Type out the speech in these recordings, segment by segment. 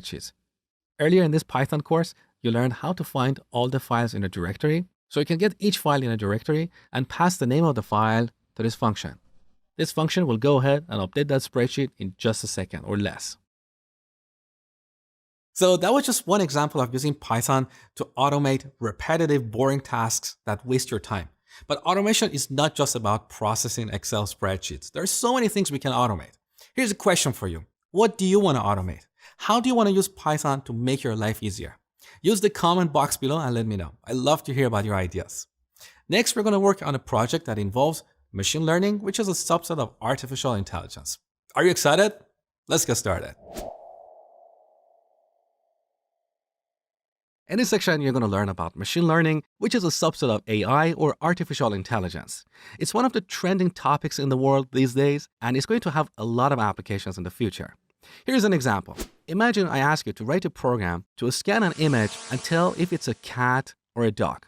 spreadsheets. Earlier in this Python course, you learned how to find all the files in a directory. So you can get each file in a directory and pass the name of the file to this function. This function will go ahead and update that spreadsheet in just a second or less. So that was just one example of using Python to automate repetitive, boring tasks that waste your time. But automation is not just about processing Excel spreadsheets. There are so many things we can automate. Here's a question for you. What do you want to automate? How do you want to use Python to make your life easier? Use the comment box below and let me know. I love to hear about your ideas. Next, we're going to work on a project that involves machine learning, which is a subset of artificial intelligence. Are you excited? Let's get started. In this section, you're going to learn about machine learning, which is a subset of AI or artificial intelligence. It's one of the trending topics in the world these days, and it's going to have a lot of applications in the future. Here's an example. Imagine I ask you to write a program to scan an image and tell if it's a cat or a dog.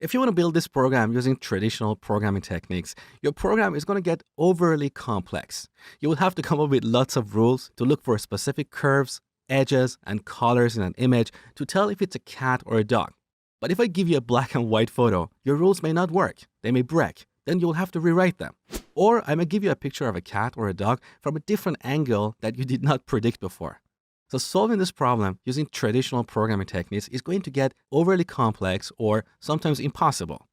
If you want to build this program using traditional programming techniques, your program is going to get overly complex. You will have to come up with lots of rules to look for specific curves, edges, and colors in an image to tell if it's a cat or a dog. But if I give you a black and white photo, your rules may not work. They may break. Then you'll have to rewrite them. Or I may give you a picture of a cat or a dog from a different angle that you did not predict before. So solving this problem using traditional programming techniques is going to get overly complex or sometimes impossible.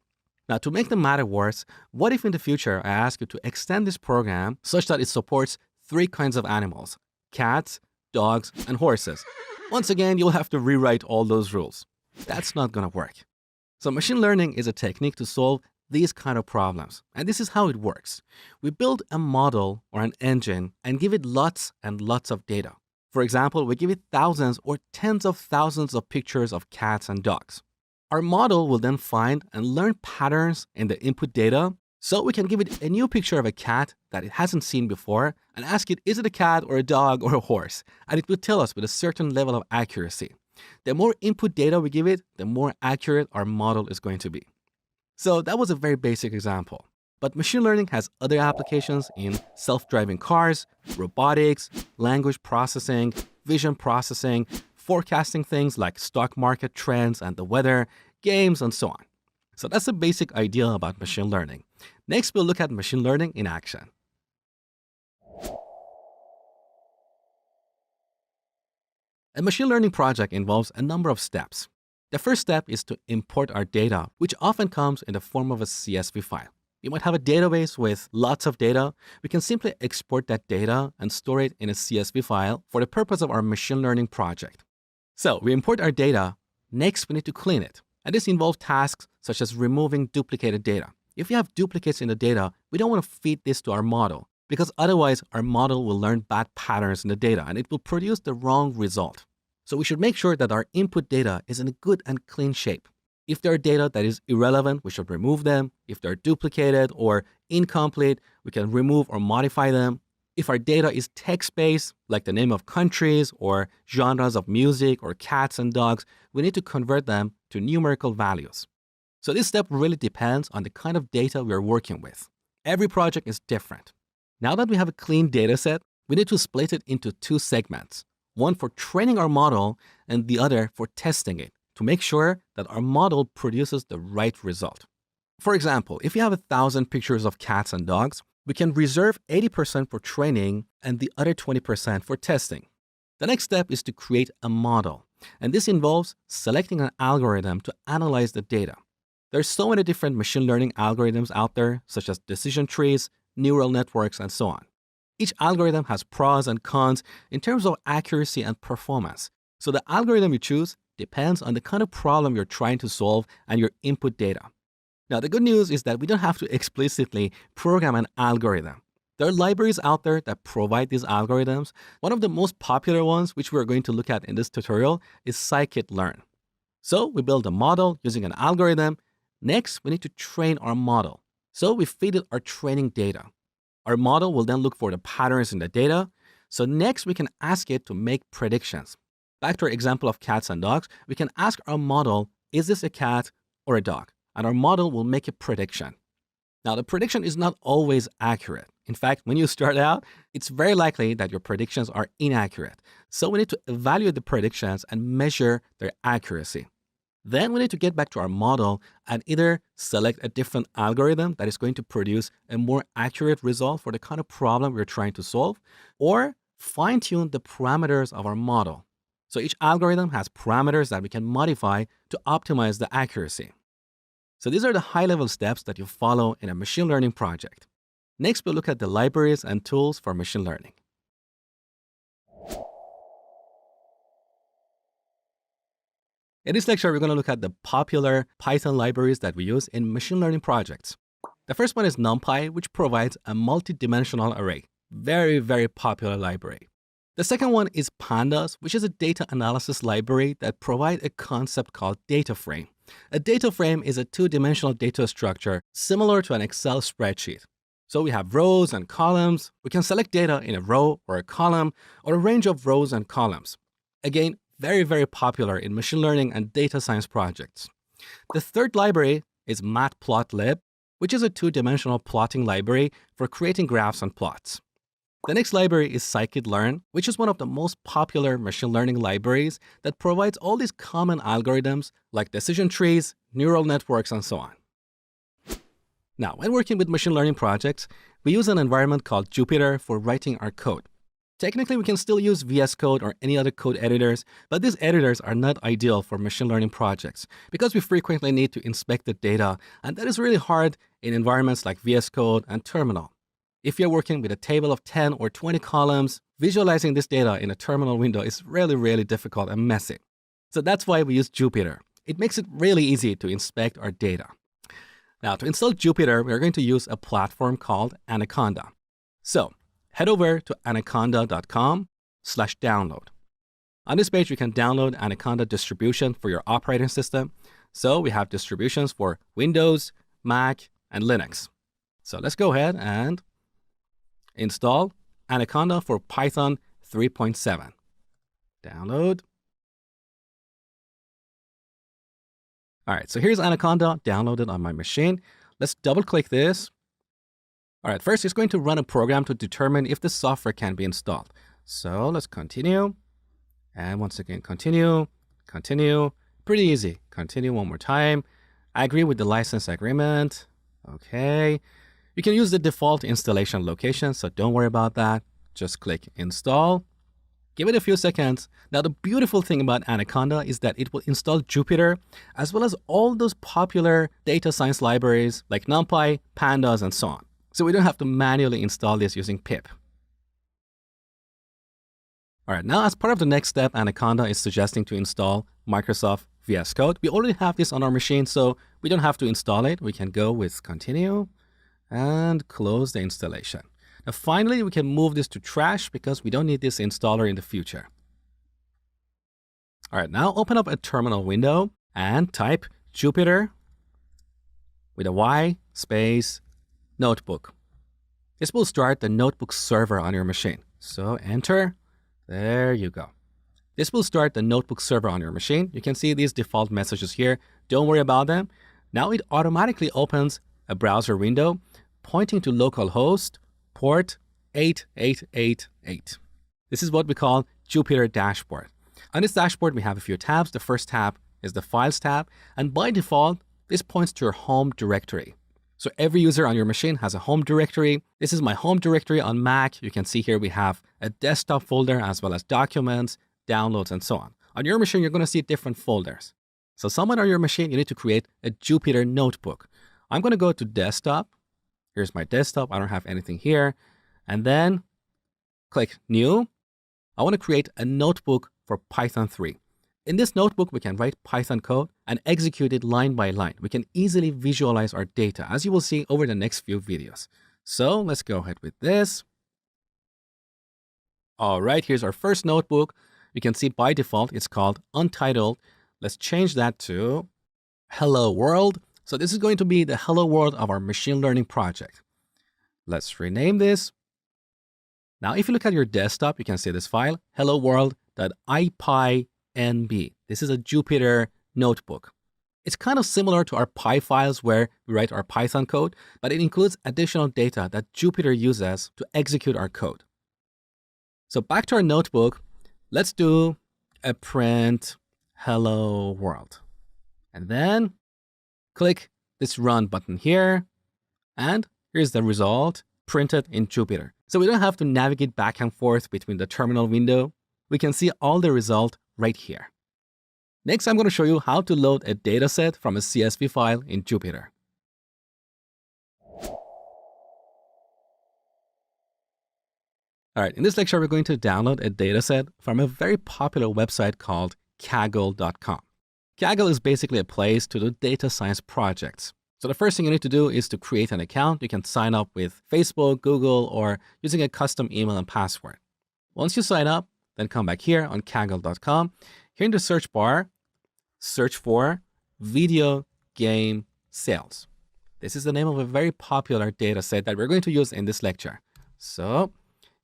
Now, to make the matter worse, what if in the future I ask you to extend this program such that it supports 3 kinds of animals: cats, dogs, and horses? Once again, you'll have to rewrite all those rules. That's not going to work. So machine learning is a technique to solve these kind of problems. And this is how it works. We build a model or an engine and give it lots and lots of data. For example, we give it thousands or tens of thousands of pictures of cats and dogs. Our model will then find and learn patterns in the input data, so we can give it a new picture of a cat that it hasn't seen before and ask it, is it a cat or a dog or a horse? And it will tell us with a certain level of accuracy. The more input data we give it, the more accurate our model is going to be. So that was a very basic example. But machine learning has other applications in self-driving cars, robotics, language processing, vision processing, forecasting things like stock market trends and the weather, games, and so on. So that's the basic idea about machine learning. Next, we'll look at machine learning in action. A machine learning project involves a number of steps. The first step is to import our data, which often comes in the form of a CSV file. You might have a database with lots of data. We can simply export that data and store it in a CSV file for the purpose of our machine learning project. So we import our data. Next, we need to clean it. And this involves tasks such as removing duplicated data. If you have duplicates in the data, we don't want to feed this to our model, because otherwise our model will learn bad patterns in the data and it will produce the wrong result. So we should make sure that our input data is in a good and clean shape. If there are data that is irrelevant, we should remove them. If they're duplicated or incomplete, we can remove or modify them. If our data is text-based, like the name of countries or genres of music or cats and dogs, we need to convert them to numerical values. So this step really depends on the kind of data we are working with. Every project is different. Now that we have a clean data set, we need to split it into 2 segments. One for training our model and the other for testing it, to make sure that our model produces the right result. For example, if you have 1,000 pictures of cats and dogs, we can reserve 80% for training and the other 20% for testing. The next step is to create a model, and this involves selecting an algorithm to analyze the data. There are so many different machine learning algorithms out there, such as decision trees, neural networks, and so on. Each algorithm has pros and cons in terms of accuracy and performance. So the algorithm you choose depends on the kind of problem you're trying to solve and your input data. Now, the good news is that we don't have to explicitly program an algorithm. There are libraries out there that provide these algorithms. One of the most popular ones, which we're going to look at in this tutorial, is scikit-learn. So we build a model using an algorithm. Next, we need to train our model. So we feed it our training data. Our model will then look for the patterns in the data. So next, we can ask it to make predictions. Back to our example of cats and dogs, we can ask our model, is this a cat or a dog? And our model will make a prediction. Now, the prediction is not always accurate. In fact, when you start out, it's very likely that your predictions are inaccurate. So we need to evaluate the predictions and measure their accuracy. Then we need to get back to our model and either select a different algorithm that is going to produce a more accurate result for the kind of problem we're trying to solve, or fine-tune the parameters of our model. So each algorithm has parameters that we can modify to optimize the accuracy. So these are the high-level steps that you follow in a machine learning project. Next, we'll look at the libraries and tools for machine learning. In this lecture, we're going to look at the popular Python libraries that we use in machine learning projects. The first one is NumPy, which provides a multi-dimensional array. Very, very popular library. The second one is Pandas, which is a data analysis library that provides a concept called data frame. A data frame is a two-dimensional data structure similar to an Excel spreadsheet. So we have rows and columns. We can select data in a row or a column or a range of rows and columns. Again, very, very popular in machine learning and data science projects. The third library is Matplotlib, which is a two-dimensional plotting library for creating graphs and plots. The next library is scikit-learn, which is one of the most popular machine learning libraries that provides all these common algorithms like decision trees, neural networks, and so on. Now, when working with machine learning projects, we use an environment called Jupyter for writing our code. Technically, we can still use VS Code or any other code editors, but these editors are not ideal for machine learning projects because we frequently need to inspect the data, and that is really hard in environments like VS Code and Terminal. If you're working with a table of 10 or 20 columns, visualizing this data in a terminal window is really, really difficult and messy. So that's why we use Jupyter. It makes it really easy to inspect our data. Now, to install Jupyter, we're going to use a platform called Anaconda. So head over to anaconda.com/download. On this page, you can download Anaconda distribution for your operating system. So we have distributions for Windows, Mac, and Linux. So let's go ahead and install Anaconda for Python 3.7. Download. All right, so here's Anaconda downloaded on my machine. Let's double click this. All right, first it's going to run a program to determine if the software can be installed. So let's continue. And once again, continue. Pretty easy. Continue one more time. I agree with the license agreement. Okay. You can use the default installation location, so don't worry about that. Just click install. Give it a few seconds. Now, the beautiful thing about Anaconda is that it will install Jupyter, as well as all those popular data science libraries like NumPy, Pandas, and so on. So we don't have to manually install this using pip. All right, now as part of the next step, Anaconda is suggesting to install Microsoft VS Code. We already have this on our machine, so we don't have to install it. We can go with continue and close the installation. Now, finally, we can move this to trash because we don't need this installer in the future. All right, now open up a terminal window and type Jupyter with a Y space notebook. This will start the notebook server on your machine. So enter. There you go. This will start the notebook server on your machine. You can see these default messages here. Don't worry about them. Now it automatically opens a browser window pointing to localhost port 8888. This is what we call Jupyter dashboard. On this dashboard, we have a few tabs. The first tab is the Files tab, and by default, this points to your home directory. So every user on your machine has a home directory. This is my home directory on Mac. You can see here we have a desktop folder as well as documents, downloads, and so on. On your machine, you're going to see different folders. So somewhere on your machine, you need to create a Jupyter notebook. I'm going to go to desktop. Here's my desktop. I don't have anything here. And then click New. I want to create a notebook for Python 3. In this notebook, we can write Python code and execute it line by line. We can easily visualize our data, as you will see over the next few videos. So let's go ahead with this. All right, here's our first notebook. You can see by default, it's called Untitled. Let's change that to Hello World. So this is going to be the hello world of our machine learning project. Let's rename this. Now, if you look at your desktop, you can see this file, helloworld.ipynb. This is a Jupyter notebook. It's kind of similar to our Py files where we write our Python code, but it includes additional data that Jupyter uses to execute our code. So back to our notebook, let's do a print hello world. And then click this run button here. And here's the result printed in Jupyter. So we don't have to navigate back and forth between the terminal window. We can see all the result right here. Next, I'm going to show you how to load a dataset from a CSV file in Jupyter. All right, in this lecture, we're going to download a dataset from a very popular website called Kaggle.com. Kaggle is basically a place to do data science projects. So the first thing you need to do is to create an account. You can sign up with Facebook, Google, or using a custom email and password. Once you sign up, then come back here on Kaggle.com. Here in the search bar, search for video game sales. This is the name of a very popular data set that we're going to use in this lecture. So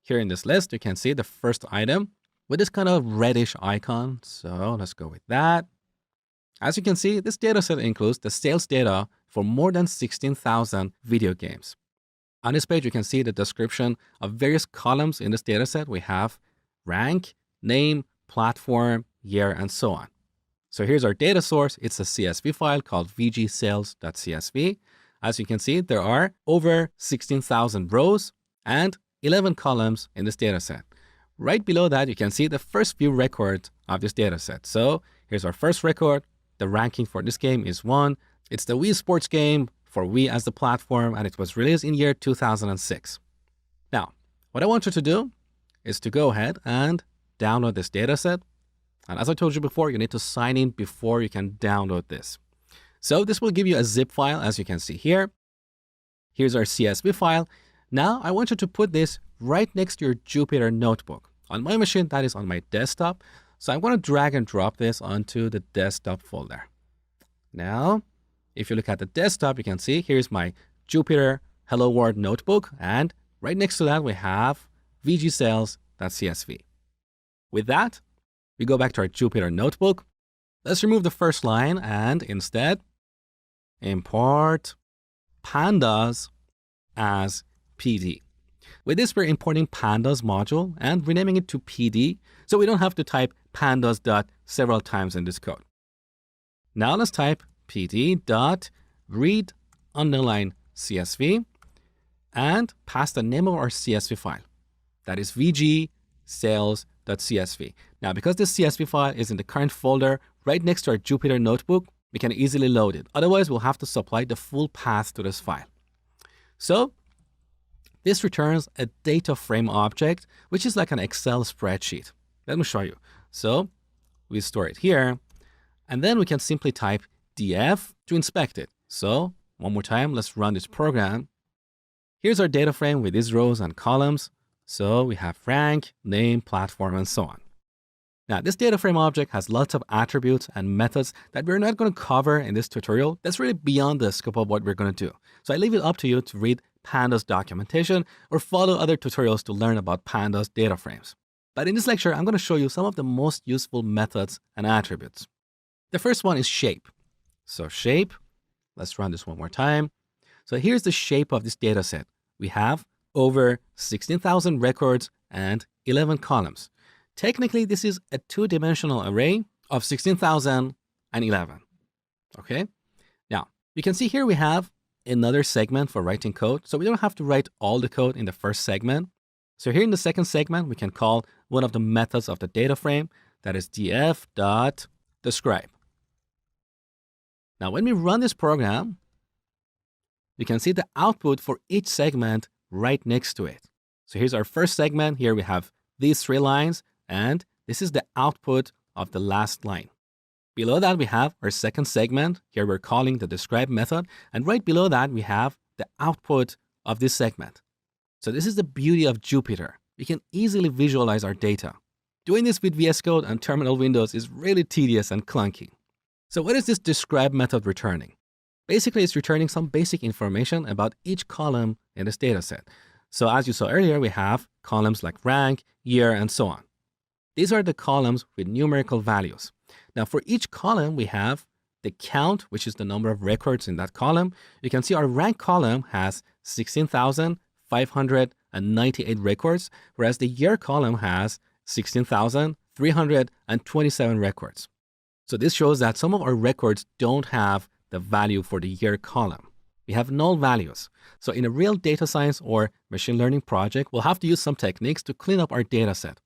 here in this list, you can see the first item with this kind of reddish icon. So let's go with that. As you can see, this data set includes the sales data for more than 16,000 video games. On this page, you can see the description of various columns in this data set. We have rank, name, platform, year, and so on. So here's our data source. It's a CSV file called vgsales.csv. As you can see, there are over 16,000 rows and 11 columns in this data set. Right below that, you can see the first few records of this data set. So here's our first record. The ranking for this game is 1. It's the Wii Sports game for Wii as the platform, and it was released in year 2006. Now, what I want you to do is to go ahead and download this data set. And as I told you before, you need to sign in before you can download this. So this will give you a zip file, as you can see here. Here's our CSV file. Now, I want you to put this right next to your Jupyter notebook. On my machine, that is on my desktop. So I'm going to drag and drop this onto the desktop folder. Now, if you look at the desktop, you can see here's my Jupyter Hello World notebook. And right next to that, we have vgsales.csv. With that, we go back to our Jupyter notebook. Let's remove the first line and instead import pandas as PD. With this, we're importing pandas module and renaming it to PD, so we don't have to type pandas dot several times in this code. Now let's type PD dot read underline CSV and pass the name of our CSV file. That is vgsales.csv. Now, because this CSV file is in the current folder right next to our Jupyter notebook, we can easily load it. Otherwise, we'll have to supply the full path to this file. So this returns a data frame object, which is like an Excel spreadsheet. Let me show you. So we store it here, and then we can simply type df to inspect it. So one more time, let's run this program. Here's our data frame with these rows and columns. So we have rank, name, platform, and so on. Now, this data frame object has lots of attributes and methods that we're not going to cover in this tutorial. That's really beyond the scope of what we're going to do. So I leave it up to you to read Pandas documentation or follow other tutorials to learn about Pandas data frames. But in this lecture, I'm going to show you some of the most useful methods and attributes. The first one is shape. So shape, let's run this one more time. So here's the shape of this data set. We have over 16,000 records and 11 columns. Technically, this is a two-dimensional array of 16,011. Okay? Now, you can see here we have another segment for writing code. So we don't have to write all the code in the first segment. So here in the second segment, we can call one of the methods of the data frame, that is df.describe. Now, when we run this program, you can see the output for each segment right next to it. So here's our first segment. Here we have these 3 lines, and this is the output of the last line. Below that, we have our second segment. Here we're calling the describe method. And right below that, we have the output of this segment. So this is the beauty of Jupyter. We can easily visualize our data. Doing this with VS Code and terminal windows is really tedious and clunky. So what is this describe method returning? Basically, it's returning some basic information about each column in this data set. So as you saw earlier, we have columns like rank, year, and so on. These are the columns with numerical values. Now, for each column, we have the count, which is the number of records in that column, you can see our rank column has 16,598 records, whereas the year column has 16,327 records. So this shows that some of our records don't have the value for the year column. We have null values. So in a real data science or machine learning project, we'll have to use some techniques to clean up our data set.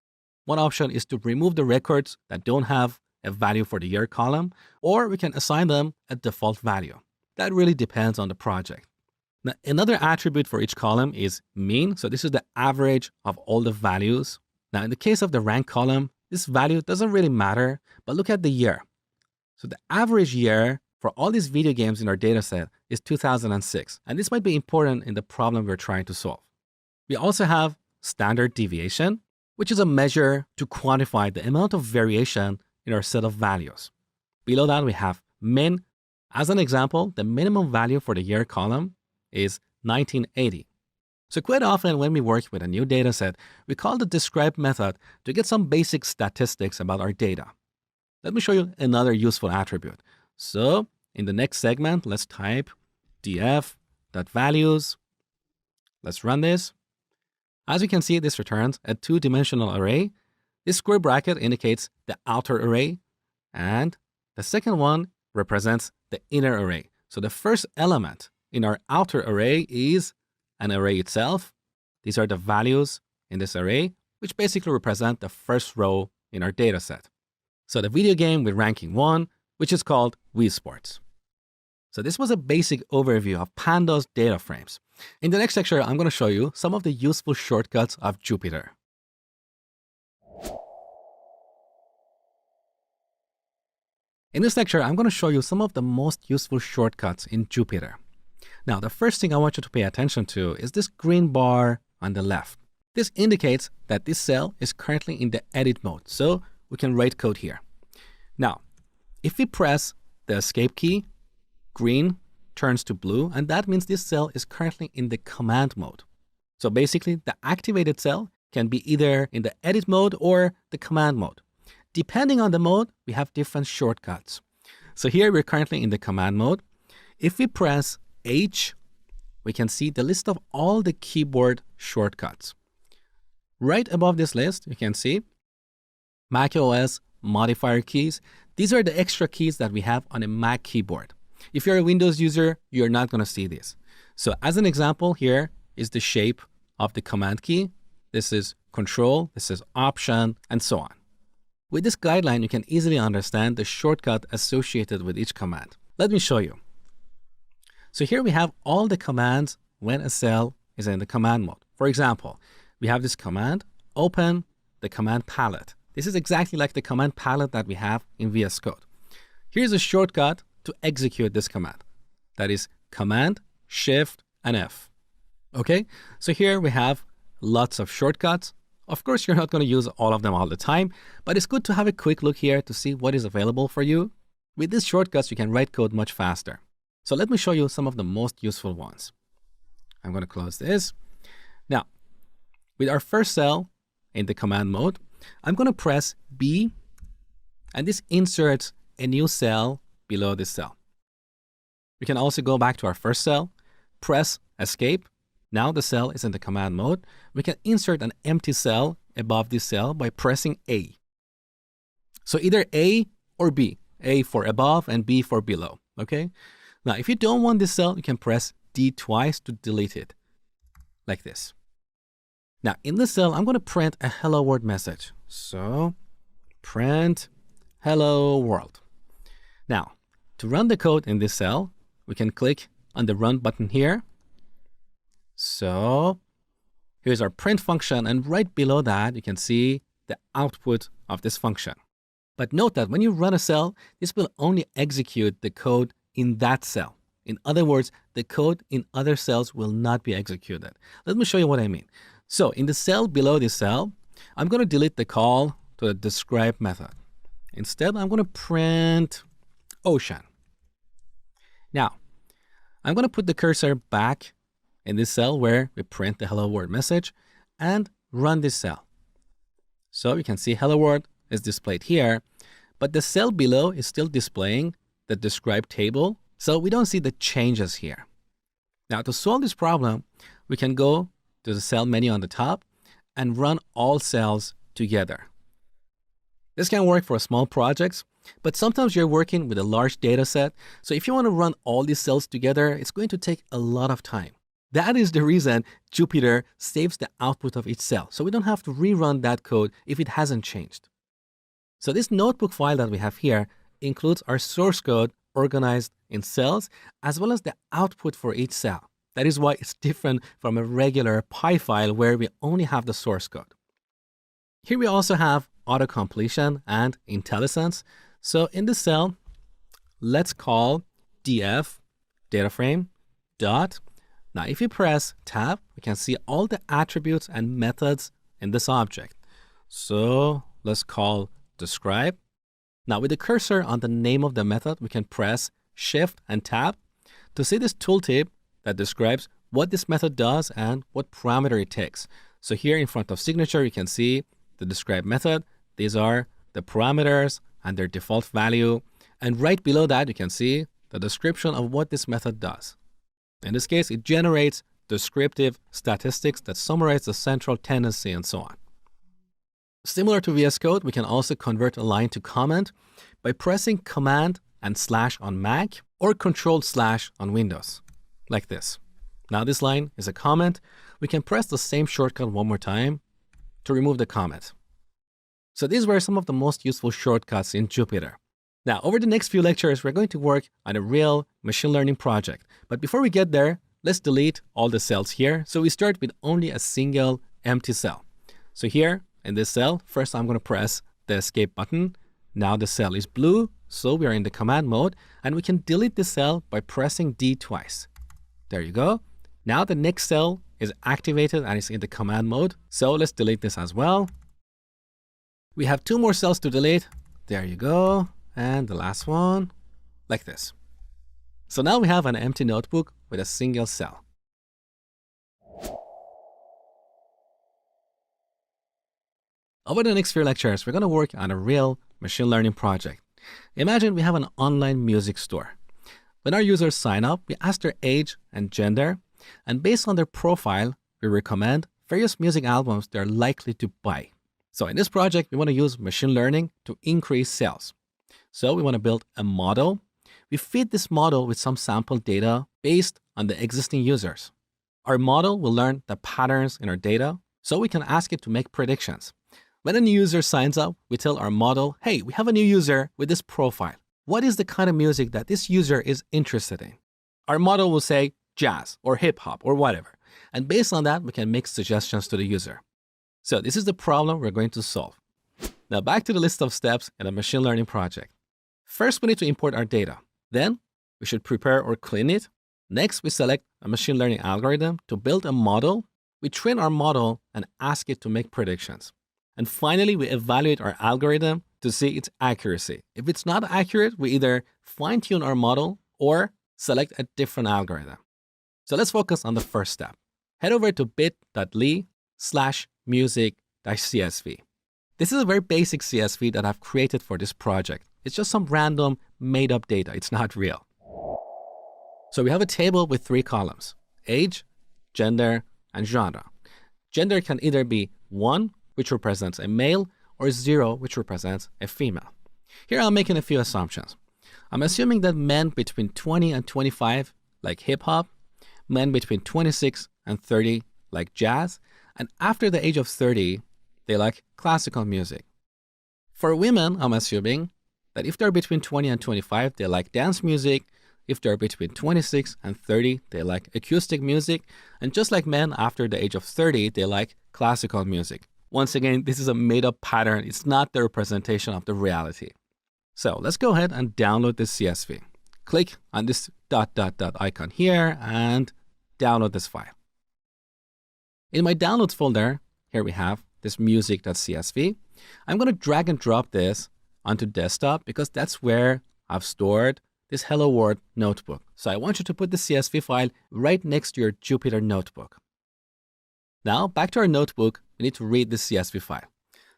One option is to remove the records that don't have a value for the year column, or we can assign them a default value. That really depends on the project. Now, another attribute for each column is mean. So this is the average of all the values. Now, in the case of the rank column, this value doesn't really matter, but look at the year. So the average year for all these video games in our data set is 2006. And this might be important in the problem we're trying to solve. We also have standard deviation, which is a measure to quantify the amount of variation in our set of values. Below that, we have min. As an example, the minimum value for the year column is 1980. So quite often when we work with a new data set, we call the describe method to get some basic statistics about our data. Let me show you another useful attribute. So in the next segment, let's type df.values. Let's run this. As you can see, this returns a two-dimensional array. This square bracket indicates the outer array, and the second one represents the inner array. So the first element in our outer array is an array itself. These are the values in this array, which basically represent the first row in our data set. So the video game with ranking 1, which is called Wii Sports. So this was a basic overview of Pandas data frames. In the next lecture, I'm going to show you some of the useful shortcuts of Jupyter. In this lecture, I'm going to show you some of the most useful shortcuts in Jupyter. Now, the first thing I want you to pay attention to is this green bar on the left. This indicates that this cell is currently in the edit mode, so we can write code here. Now, if we press the escape key, green turns to blue, and that means this cell is currently in the command mode. So basically, the activated cell can be either in the edit mode or the command mode. Depending on the mode, we have different shortcuts. So here we're currently in the command mode. If we press H, we can see the list of all the keyboard shortcuts. Right above this list, you can see macOS modifier keys. These are the extra keys that we have on a Mac keyboard. If you're a Windows user, you're not going to see this. So as an example, here is the shape of the command key. This is Control, this is Option, and so on. With this guideline, you can easily understand the shortcut associated with each command. Let me show you. So here we have all the commands when a cell is in the command mode. For example, we have this command, open the command palette. This is exactly like the command palette that we have in VS Code. Here's a shortcut to execute this command. That is Command, Shift, and F. Okay, so here we have lots of shortcuts. Of course, you're not going to use all of them all the time, but it's good to have a quick look here to see what is available for you. With these shortcuts, you can write code much faster. So let me show you some of the most useful ones. I'm going to close this. Now, with our first cell in the command mode, I'm going to press B, and this inserts a new cell below this cell. We can also go back to our first cell, press Escape. Now the cell is in the command mode. We can insert an empty cell above this cell by pressing A. So either A or B. A for above and B for below, okay? Now, if you don't want this cell, you can press D twice to delete it, like this. Now, in this cell, I'm going to print a hello world message. So, print hello world. Now, to run the code in this cell, we can click on the run button here. So, here's our print function, and right below that, you can see the output of this function. But note that when you run a cell, this will only execute the code in that cell. In other words, the code in other cells will not be executed. Let me show you what I mean. So in the cell below this cell, I'm going to delete the call to the describe method. Instead, I'm going to print ocean. Now, I'm going to put the cursor back in this cell where we print the hello world message and run this cell. So you can see hello world is displayed here, but the cell below is still displaying the describe table, so we don't see the changes here. Now, to solve this problem, we can go to the cell menu on the top and run all cells together. This can work for small projects, but sometimes you're working with a large data set. So if you want to run all these cells together, it's going to take a lot of time. That is the reason Jupyter saves the output of each cell. So we don't have to rerun that code if it hasn't changed. So this notebook file that we have here includes our source code organized in cells, as well as the output for each cell. That is why it's different from a regular Py file where we only have the source code. Here we also have auto-completion and IntelliSense. So in this cell, let's call df data frame dot. Now, if you press tab, we can see all the attributes and methods in this object. So let's call describe. Now, with the cursor on the name of the method, we can press shift and tab to see this tooltip that describes what this method does and what parameter it takes. So here in front of signature, you can see the describe method. These are the parameters and their default value. And right below that, you can see the description of what this method does. In this case, it generates descriptive statistics that summarize the central tendency and so on. Similar to VS Code, we can also convert a line to comment by pressing Command and slash on Mac or Control slash on Windows, like this. Now this line is a comment. We can press the same shortcut one more time to remove the comment. So these were some of the most useful shortcuts in Jupyter. Now, over the next few lectures, we're going to work on a real machine learning project. But before we get there, let's delete all the cells here. So we start with only a single empty cell. So here in this cell, first I'm going to press the escape button. Now the cell is blue, so we are in the command mode, and we can delete the cell by pressing D twice. There you go. Now the next cell is activated and is in the command mode. So let's delete this as well. We have 2 more cells to delete. There you go. And the last one, like this. So now we have an empty notebook with a single cell. Over the next few lectures, we're going to work on a real machine learning project. Imagine we have an online music store. When our users sign up, we ask their age and gender, and based on their profile, we recommend various music albums they're likely to buy. So in this project, we want to use machine learning to increase sales. So we want to build a model. We feed this model with some sample data based on the existing users. Our model will learn the patterns in our data, so we can ask it to make predictions. When a new user signs up, we tell our model, hey, we have a new user with this profile. What is the kind of music that this user is interested in? Our model will say jazz or hip hop or whatever. And based on that, we can make suggestions to the user. So this is the problem we're going to solve. Now back to the list of steps in a machine learning project. First, we need to import our data. Then we should prepare or clean it. Next, we select a machine learning algorithm to build a model. We train our model and ask it to make predictions. And finally, we evaluate our algorithm to see its accuracy. If it's not accurate, we either fine-tune our model or select a different algorithm. So let's focus on the first step. Head over to bit.ly/music-csv. This is a very basic CSV that I've created for this project. It's just some random made-up data. It's not real. So we have a table with 3 columns: age, gender, and genre. Gender can either be 1, which represents a male, or 0, which represents a female. Here I'm making a few assumptions. I'm assuming that men between 20 and 25 like hip-hop, men between 26 and 30 like jazz, and after the age of 30, they like classical music. For women, I'm assuming that if they're between 20 and 25, they like dance music. If they're between 26 and 30, they like acoustic music. And just like men, after the age of 30, they like classical music. Once again, this is a made-up pattern. It's not the representation of the reality. So let's go ahead and download this CSV. Click on this ... icon here and download this file. In my downloads folder, here we have this music.csv. I'm going to drag and drop this onto desktop because that's where I've stored this Hello World notebook. So I want you to put the CSV file right next to your Jupyter notebook. Now back to our notebook, we need to read this CSV file.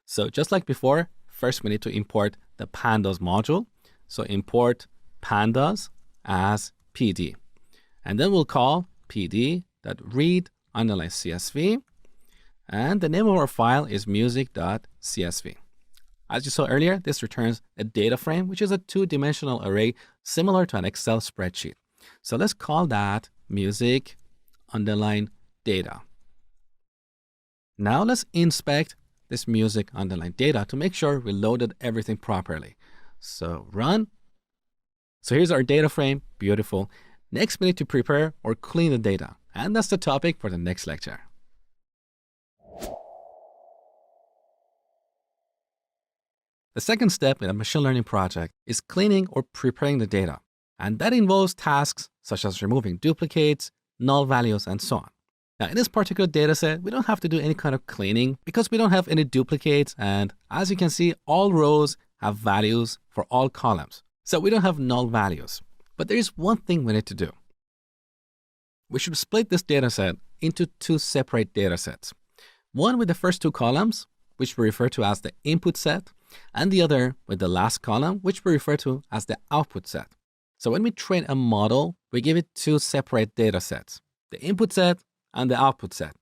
So just like before, first we need to import the pandas module. So import pandas as PD. And then we'll call pd.read_CSV. And the name of our file is music.csv. As you saw earlier, this returns a data frame, which is a two-dimensional array similar to an Excel spreadsheet. So let's call that music_data. Now let's inspect this music_data to make sure we loaded everything properly. So run. So here's our data frame. Beautiful. Next, we need to prepare or clean the data. And that's the topic for the next lecture. The second step in a machine learning project is cleaning or preparing the data. And that involves tasks such as removing duplicates, null values, and so on. Now, in this particular data set, we don't have to do any kind of cleaning because we don't have any duplicates. And as you can see, all rows have values for all columns. So we don't have null values. But there is one thing we need to do. We should split this data set into two separate data sets. One with the first two columns, which we refer to as the input set, and the other with the last column, which we refer to as the output set. So when we train a model, we give it two separate data sets, the input set and the output set.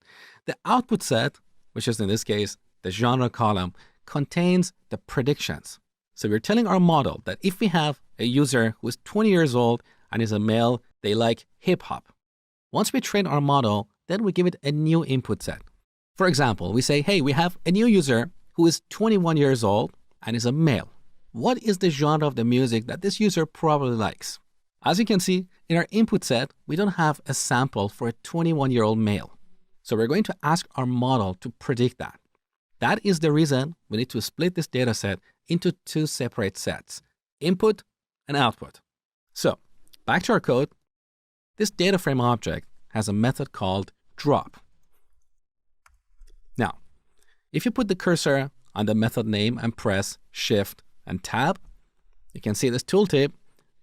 The output set, which is in this case the genre column, contains the predictions. So we're telling our model that if we have a user who is 20 years old and is a male, they like hip hop. Once we train our model, then we give it a new input set. For example, we say, hey, we have a new user who is 21 years old and is a male. What is the genre of the music that this user probably likes? As you can see, in our input set, we don't have a sample for a 21-year-old male. So we're going to ask our model to predict that. That is the reason we need to split this data set into two separate sets, input and output. So back to our code. This data frame object has a method called drop. Now, if you put the cursor on the method name and press Shift and Tab, you can see this tooltip.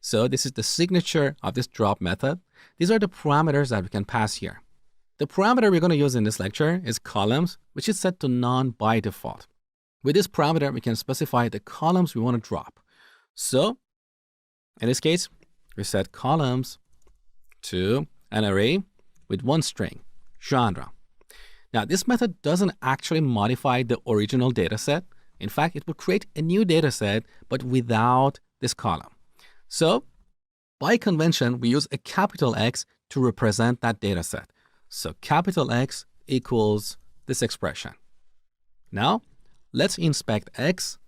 So this is the signature of this drop method. These are the parameters that we can pass here. The parameter we're going to use in this lecture is columns, which is set to none by default. With this parameter, we can specify the columns we want to drop. So in this case, we set columns to an array with one string, genre. Now, this method doesn't actually modify the original data set. In fact, it would create a new data set, but without this column. So by convention, we use a capital X to represent that data set. So capital X equals this expression. Now, let's inspect X.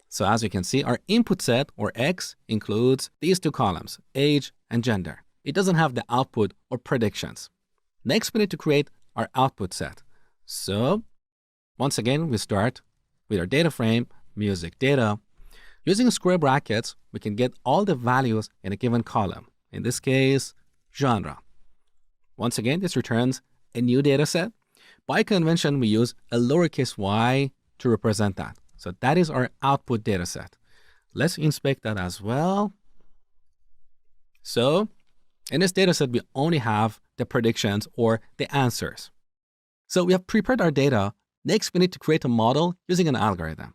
So as you can see, our input set, or X, includes these two columns, age and gender. It doesn't have the output or predictions. Next, we need to create our output set. So once again, we start with our data frame, music data. Using square brackets, we can get all the values in a given column. In this case, genre. Once again, this returns a new data set. By convention, we use a lowercase y to represent that. So that is our output data set. Let's inspect that as well. So in this data set, we only have the predictions or the answers. So we have prepared our data. Next, we need to create a model using an algorithm.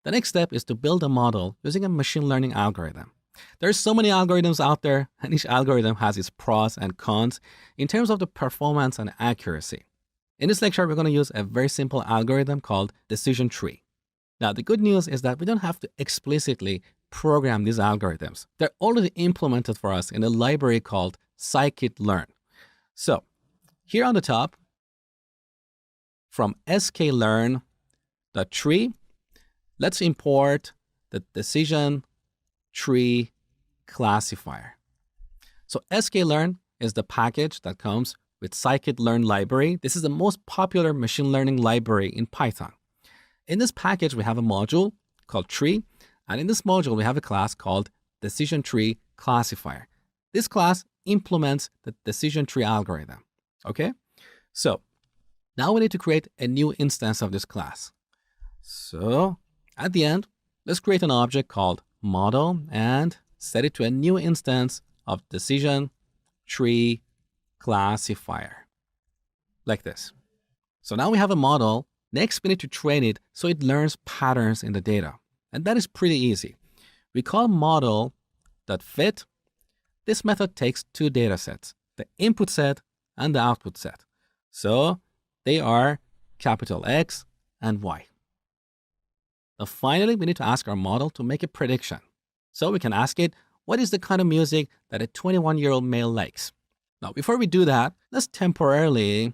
The next step is to build a model using a machine learning algorithm. There's so many algorithms out there, and each algorithm has its pros and cons in terms of the performance and accuracy. In this lecture, we're going to use a very simple algorithm called decision tree. Now, the good news is that we don't have to explicitly program these algorithms. They're already implemented for us in a library called scikit-learn. So here on the top, from sklearn.tree, let's import the decision tree classifier. So sklearn is the package that comes with scikit-learn library. This is the most popular machine learning library in Python. In this package, we have a module called tree, and in this module, we have a class called decision tree classifier. This class implements the decision tree algorithm. Okay, so now we need to create a new instance of this class. So at the end, let's create an object called model and set it to a new instance of decision tree classifier, like this. So now we have a model Next, we need to train it so it learns patterns in the data. And that is pretty easy. We call model.fit. This method takes two data sets, the input set and the output set. So they are capital X and Y. Now finally, we need to ask our model to make a prediction. So we can ask it, what is the kind of music that a 21-year-old male likes? Now, before we do that, let's temporarily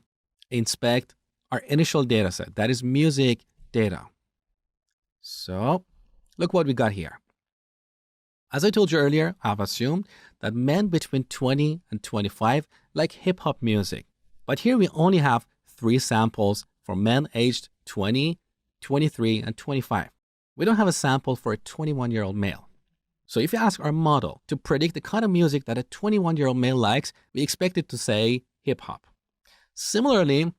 inspect our initial data set, that is music data. So look what we got here. As I told you earlier, I've assumed that men between 20 and 25 like hip-hop music. But here we only have 3 samples for men aged 20, 23, and 25. We don't have a sample for a 21-year-old male. So if you ask our model to predict the kind of music that a 21-year-old male likes, we expect it to say hip-hop. Similarly,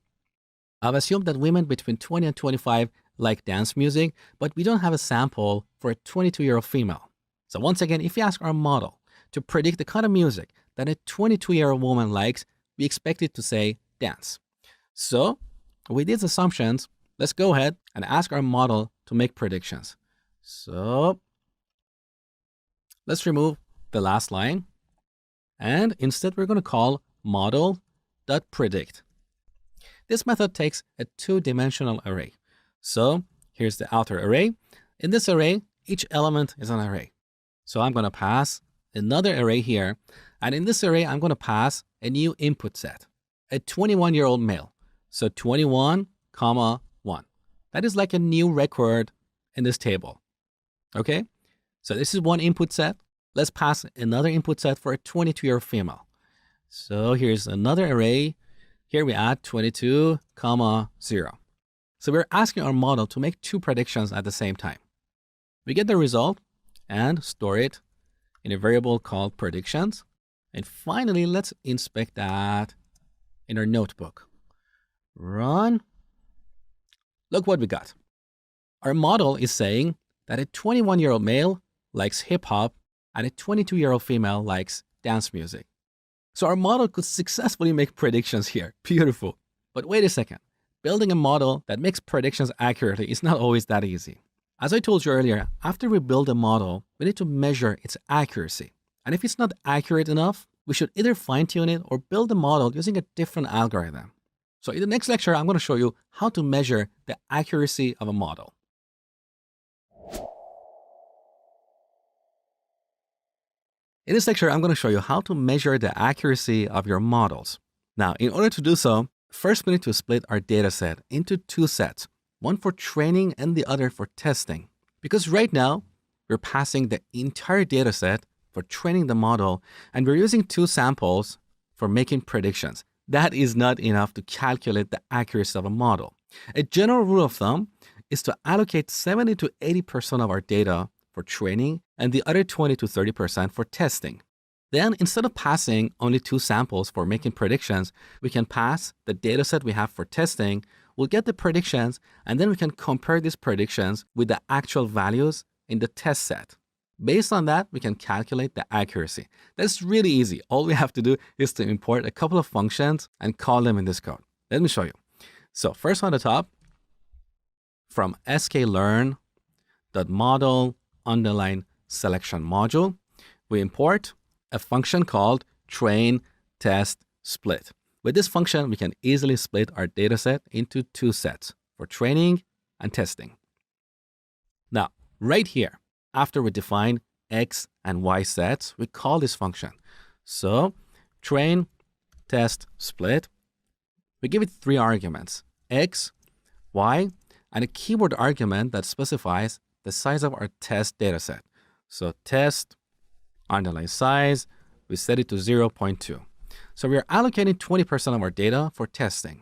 I've assumed that women between 20 and 25 like dance music, but we don't have a sample for a 22-year-old female. So once again, if you ask our model to predict the kind of music that a 22-year-old woman likes, we expect it to say dance. So with these assumptions, let's go ahead and ask our model to make predictions. So let's remove the last line. And instead, we're going to call model.predict. This method takes a 2-dimensional array. So here's the outer array. In this array, each element is an array. So I'm going to pass another array here. And in this array, I'm going to pass a new input set, a 21-year-old male. So 21, 1. That is like a new record in this table. Okay? So this is one input set. Let's pass another input set for a 22-year-old female. So here's another array. Here we add 22, 0. So we're asking our model to make 2 predictions at the same time. We get the result and store it in a variable called predictions. And finally, let's inspect that in our notebook. Run. Look what we got. Our model is saying that a 21-year-old male likes hip-hop and a 22-year-old female likes dance music. So our model could successfully make predictions here. Beautiful. But wait a second. Building a model that makes predictions accurately is not always that easy. As I told you earlier, after we build a model, we need to measure its accuracy. And if it's not accurate enough, we should either fine-tune it or build a model using a different algorithm. So in the next lecture, I'm going to show you how to measure the accuracy of a model. In this lecture, I'm going to show you how to measure the accuracy of your models. Now, in order to do so, first we need to split our data set into 2 sets, one for training and the other for testing. Because right now, we're passing the entire data set for training the model, and we're using 2 samples for making predictions. That is not enough to calculate the accuracy of a model. A general rule of thumb is to allocate 70 to 80% of our data for training and the other 20 to 30% for testing. Then instead of passing only 2 samples for making predictions, we can pass the data set we have for testing, we'll get the predictions, and then we can compare these predictions with the actual values in the test set. Based on that, we can calculate the accuracy. That's really easy. All we have to do is to import a couple of functions and call them in this code. Let me show you. So first on the top, from sklearn.model_selection module, we import a function called train test split. With this function, we can easily split our dataset into 2 sets for training and testing. Now, right here, after we define X and Y sets, we call this function. So train test split, we give it 3 arguments, X, Y, and a keyword argument that specifies the size of our test dataset. So test underline size, we set it to 0.2. So we are allocating 20% of our data for testing.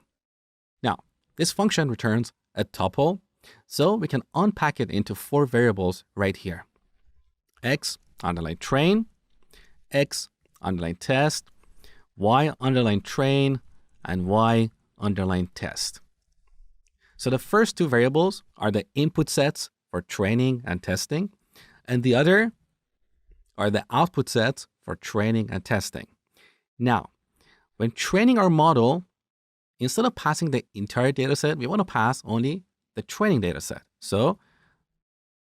Now, this function returns a tuple, so we can unpack it into 4 variables right here. X underline train, X underline test, Y underline train, and Y underline test. So the first 2 variables are the input sets for training and testing, and the other are the output sets for training and testing. Now, when training our model, instead of passing the entire data set, we want to pass only the training data set. So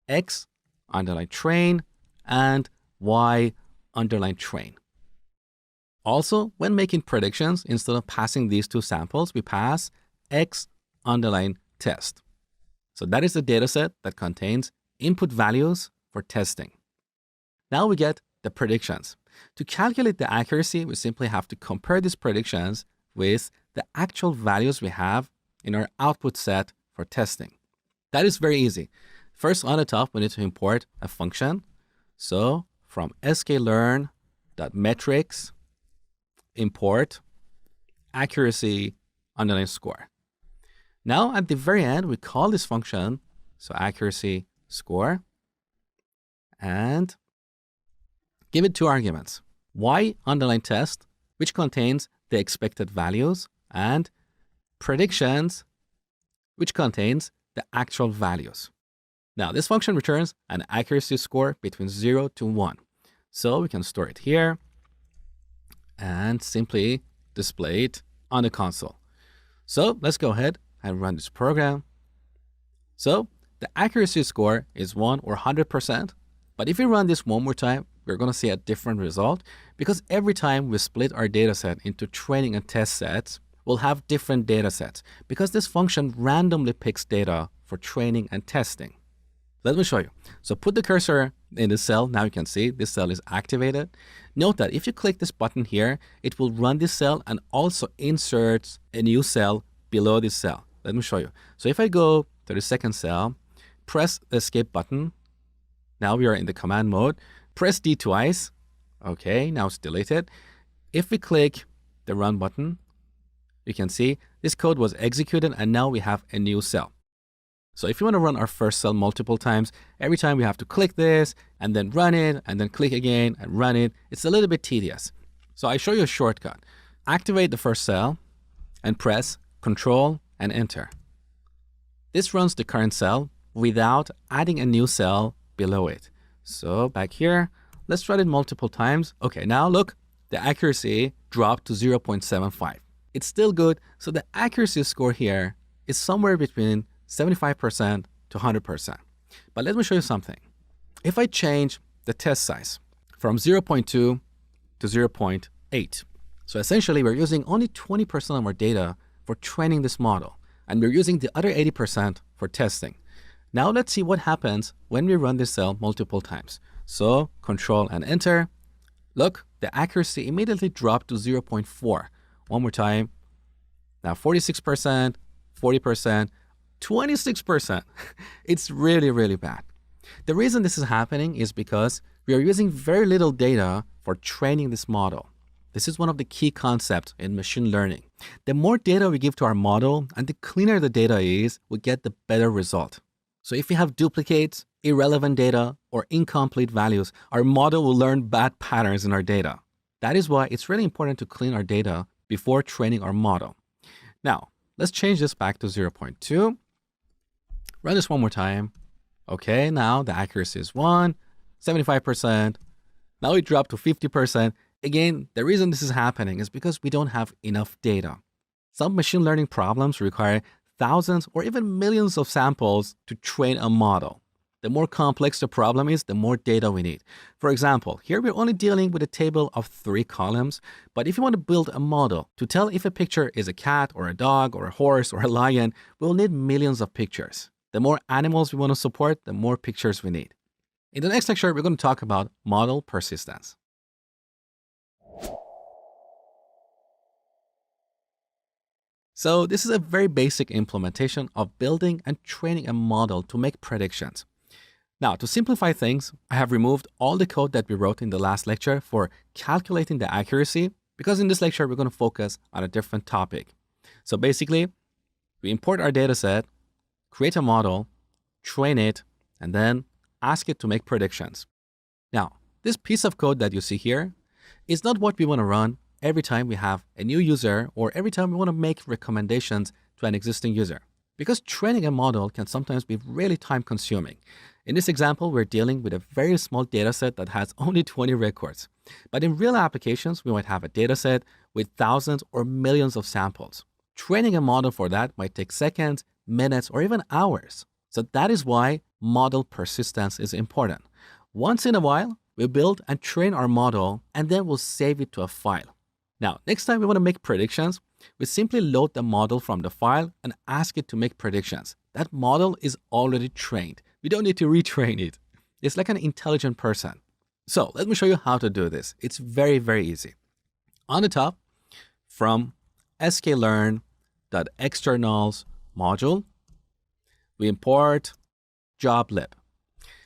X underline train and Y underline train. Also, when making predictions, instead of passing these two samples, we pass X underline test. So that is the data set that contains input values for testing. Now we get the predictions. To calculate the accuracy, we simply have to compare these predictions with the actual values we have in our output set for testing. That is very easy. First, on the top, we need to import a function. So from sklearn.metrics, import accuracy underline score. Now at the very end, we call this function, so accuracy score, and give it two arguments. Y underline test, which contains the expected values, and predictions, which contains the actual values. Now this function returns an accuracy score between 0 to 1. So we can store it here and simply display it on the console. So let's go ahead and run this program. So the accuracy score is 1 or 100%. But if we run this one more time, we're going to see a different result, because every time we split our data set into training and test sets, we'll have different data sets, because this function randomly picks data for training and testing. Let me show you. So put the cursor in the cell. Now you can see this cell is activated. Note that if you click this button here, it will run this cell and also inserts a new cell below this cell. Let me show you. So if I go to the second cell, press the escape button. Now we are in the command mode. Press D twice. Okay, now it's deleted. If we click the run button, you can see this code was executed and now we have a new cell. So if you want to run our first cell multiple times, every time we have to click this and then run it and then click again and run it. It's a little bit tedious. So I show you a shortcut. Activate the first cell and press Control and Enter. This runs the current cell without adding a new cell below it. So back here, let's run it multiple times. Okay, now look, the accuracy dropped to 0.75. It's still good. So the accuracy score here is somewhere between 75% to 100%. But let me show you something. If I change the test size from 0.2 to 0.8, so essentially we're using only 20% of our data for training this model, and we're using the other 80% for testing. Now let's see what happens when we run this cell multiple times. So Control and Enter. Look, the accuracy immediately dropped to 0.4. One more time. Now 46%, 40%, 26%. It's really, really bad. The reason this is happening is because we are using very little data for training this model. This is one of the key concepts in machine learning. The more data we give to our model and the cleaner the data is, we get the better result. So if we have duplicates, irrelevant data, or incomplete values, our model will learn bad patterns in our data. That is why it's really important to clean our data before training our model. Now, let's change this back to 0.2. Run this one more time. Okay, now the accuracy is 1, 75%. Now it dropped to 50%. Again, the reason this is happening is because we don't have enough data. Some machine learning problems require thousands or even millions of samples to train a model. The more complex the problem is, the more data we need. For example, here we're only dealing with a table of 3 columns, but if you want to build a model to tell if a picture is a cat or a dog or a horse or a lion, we'll need millions of pictures. The more animals we want to support, the more pictures we need. In the next lecture, we're going to talk about model persistence. So this is a very basic implementation of building and training a model to make predictions. Now, to simplify things, I have removed all the code that we wrote in the last lecture for calculating the accuracy, because in this lecture, we're going to focus on a different topic. So basically, we import our data set, create a model, train it, and then ask it to make predictions. Now, this piece of code that you see here is not what we want to run every time we have a new user or every time we want to make recommendations to an existing user, because training a model can sometimes be really time consuming. In this example, we're dealing with a very small data set that has only 20 records. But in real applications, we might have a data set with thousands or millions of samples. Training a model for that might take seconds, minutes, or even hours. So that is why model persistence is important. Once in a while, we build and train our model, and then we'll save it to a file. Now, next time we want to make predictions, we simply load the model from the file and ask it to make predictions. That model is already trained. We don't need to retrain it. It's like an intelligent person. So let me show you how to do this. It's very, very easy. On the top, from sklearn.externals module, we import joblib.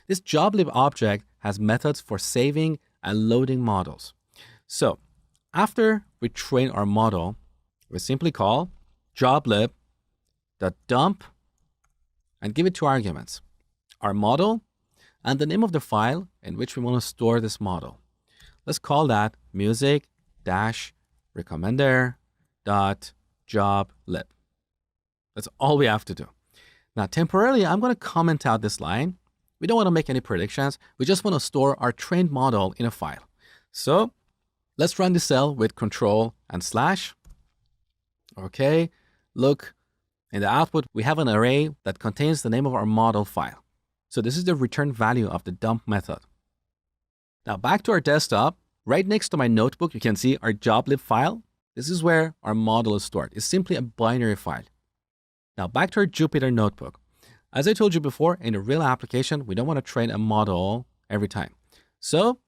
This joblib object has methods for saving and loading models. So after we train our model, we simply call joblib.dump and give it two arguments, our model and the name of the file in which we want to store this model. Let's call that music-recommender.joblib. That's all we have to do. Now, temporarily, I'm going to comment out this line. We don't want to make any predictions. We just want to store our trained model in a file. So let's run this cell with control and slash. Okay, look, in the output, we have an array that contains the name of our model file. So this is the return value of the dump method. Now back to our desktop, right next to my notebook, you can see our joblib file. This is where our model is stored. It's simply a binary file. Now back to our Jupyter notebook. As I told you before, in a real application, we don't want to train a model every time. So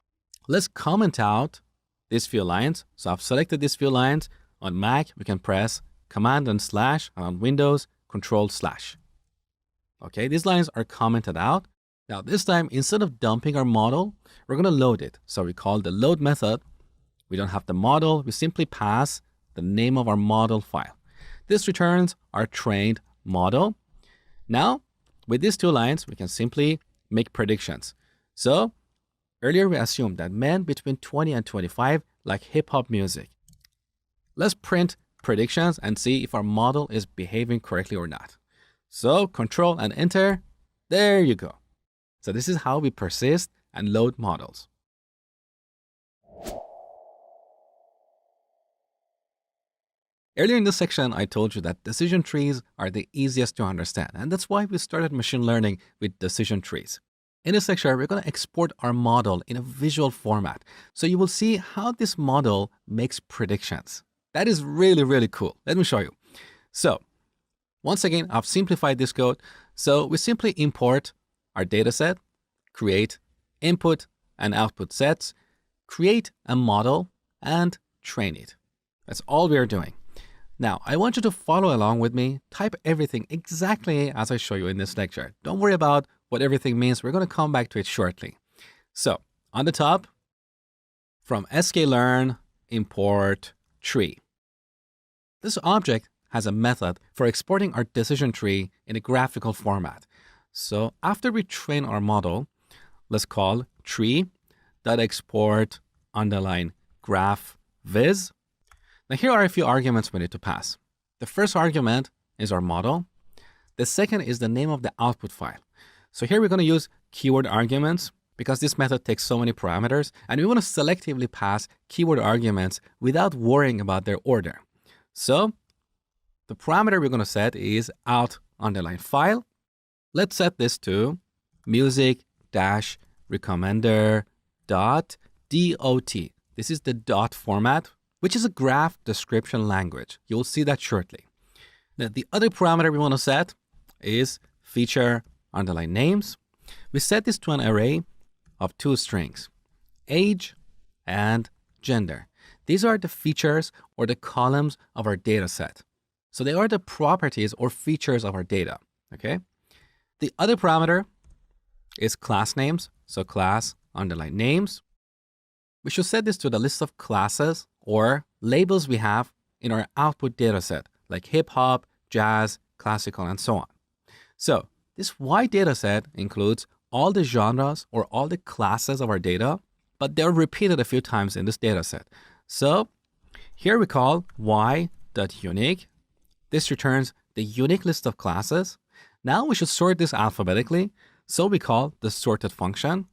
let's comment out these few lines. So I've selected these few lines. On Mac, we can press Command and slash, and on Windows, Control slash. Okay, these lines are commented out. Now this time, instead of dumping our model, we're going to load it. So we call the load method. We don't have the model. We simply pass the name of our model file. This returns our trained model. Now, with these two lines, we can simply make predictions. So earlier we assumed that men between 20 and 25 like hip-hop music. Let's print predictions and see if our model is behaving correctly or not. So Control and Enter. There you go. So this is how we persist and load models. Earlier in this section, I told you that decision trees are the easiest to understand, and that's why we started machine learning with decision trees. In this section, we're going to export our model in a visual format, so you will see how this model makes predictions. That is really, really cool. Let me show you. So once again, I've simplified this code. So we simply import our dataset, create input and output sets, create a model, and train it. That's all we are doing. Now, I want you to follow along with me, type everything exactly as I show you in this lecture. Don't worry about what everything means. We're going to come back to it shortly. So on the top, from sklearn, import tree. This object has a method for exporting our decision tree in a graphical format. So after we train our model, let's call tree.export graph viz. Now here are a few arguments we need to pass. The first argument is our model. The second is the name of the output file. So here we're going to use keyword arguments because this method takes so many parameters, and we want to selectively pass keyword arguments without worrying about their order. So the parameter we're going to set is out_file. Let's set this to music-recommender.dot. This is the dot format, which is a graph description language. You'll see that shortly. Now, the other parameter we want to set is feature_names. We set this to an array of two strings, age and gender. These are the features or the columns of our data set. So they are the properties or features of our data, okay? The other parameter is class names. So class_names. We should set this to the list of classes or labels we have in our output data set, like hip hop, jazz, classical, and so on. So this Y data set includes all the genres or all the classes of our data, but they're repeated a few times in this data set. So here we call y.unique. This returns the unique list of classes. Now we should sort this alphabetically. So we call the sorted function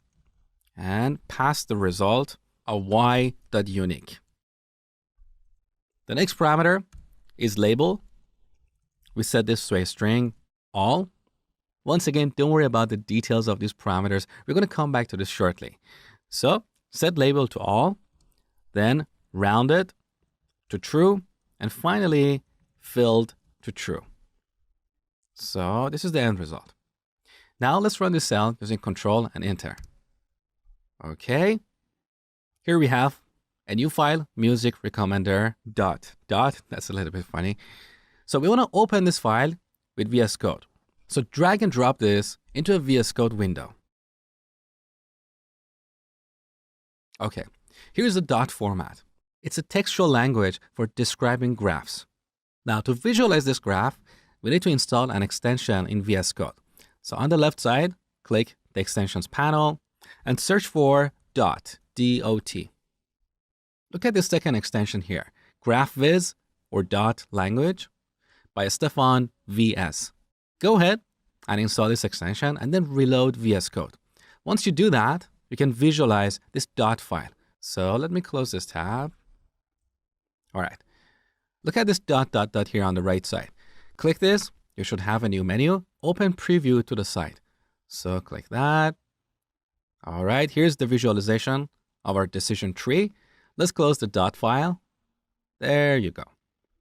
and pass the result of y.unique. The next parameter is label. We set this to a string. all. Once again, don't worry about the details of these parameters. We're going to come back to this shortly. So set label to all, then rounded to true, and finally filled to true. So this is the end result. Now let's run this cell using Control and Enter. Okay. Here we have a new file, music recommender dot. That's a little bit funny. So we want to open this file with VS Code. So drag and drop this into a VS Code window. Okay, here's the dot format. It's a textual language for describing graphs. Now to visualize this graph, we need to install an extension in VS Code. So on the left side, click the extensions panel and search for dot. Look at the second extension here, GraphViz or dot language by Stefan VS. Go ahead and install this extension and then reload VS Code. Once you do that, you can visualize this dot file. So let me close this tab. All right, look at this dot here on the right side. Click this, you should have a new menu, open preview to the side. So click that. All right, here's the visualization of our decision tree. Let's close the dot file. There you go.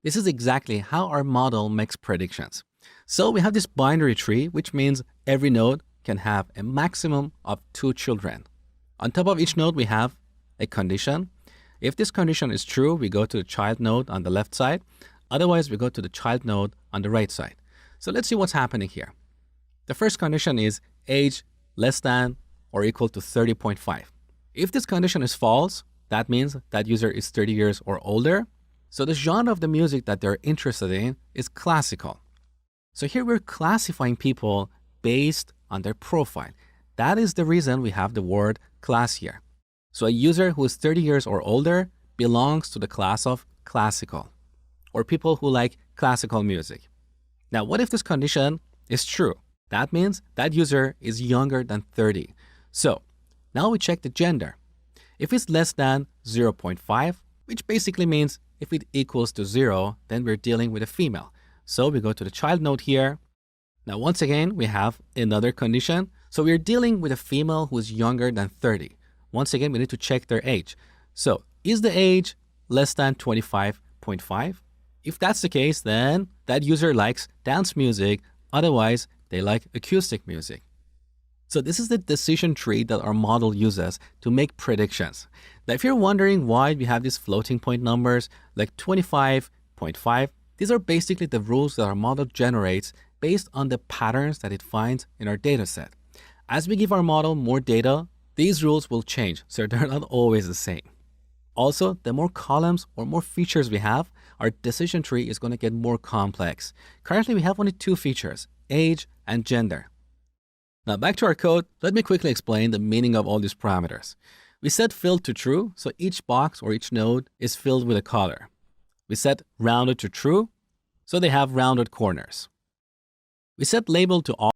This is exactly how our model makes predictions. So we have this binary tree, which means every node can have a maximum of 2 children. On top of each node, we have a condition. If this condition is true, we go to the child node on the left side. Otherwise, we go to the child node on the right side. So let's see what's happening here. The first condition is age less than or equal to 30.5. If this condition is false, that means that user is 30 years or older. So the genre of the music that they're interested in is classical. So here we're classifying people based on their profile. That is the reason we have the word class here. So a user who is 30 years or older belongs to the class of classical, or people who like classical music. Now, what if this condition is true? That means that user is younger than 30. So now we check the gender. If it's less than 0.5, which basically means if it equals to 0, then we're dealing with a female. So we go to the child node here. Now, once again, we have another condition. So we're dealing with a female who is younger than 30. Once again, we need to check their age. So is the age less than 25.5? If that's the case, then that user likes dance music. Otherwise, they like acoustic music. So this is the decision tree that our model uses to make predictions. Now, if you're wondering why we have these floating point numbers like 25.5, these are basically the rules that our model generates based on the patterns that it finds in our data set. As we give our model more data, these rules will change, so they're not always the same. Also, the more columns or more features we have, our decision tree is going to get more complex. Currently, we have only 2 features, age and gender. Now back to our code, let me quickly explain the meaning of all these parameters. We set filled to true, so each box or each node is filled with a color. We set rounded to true, so they have rounded corners. We set label to all.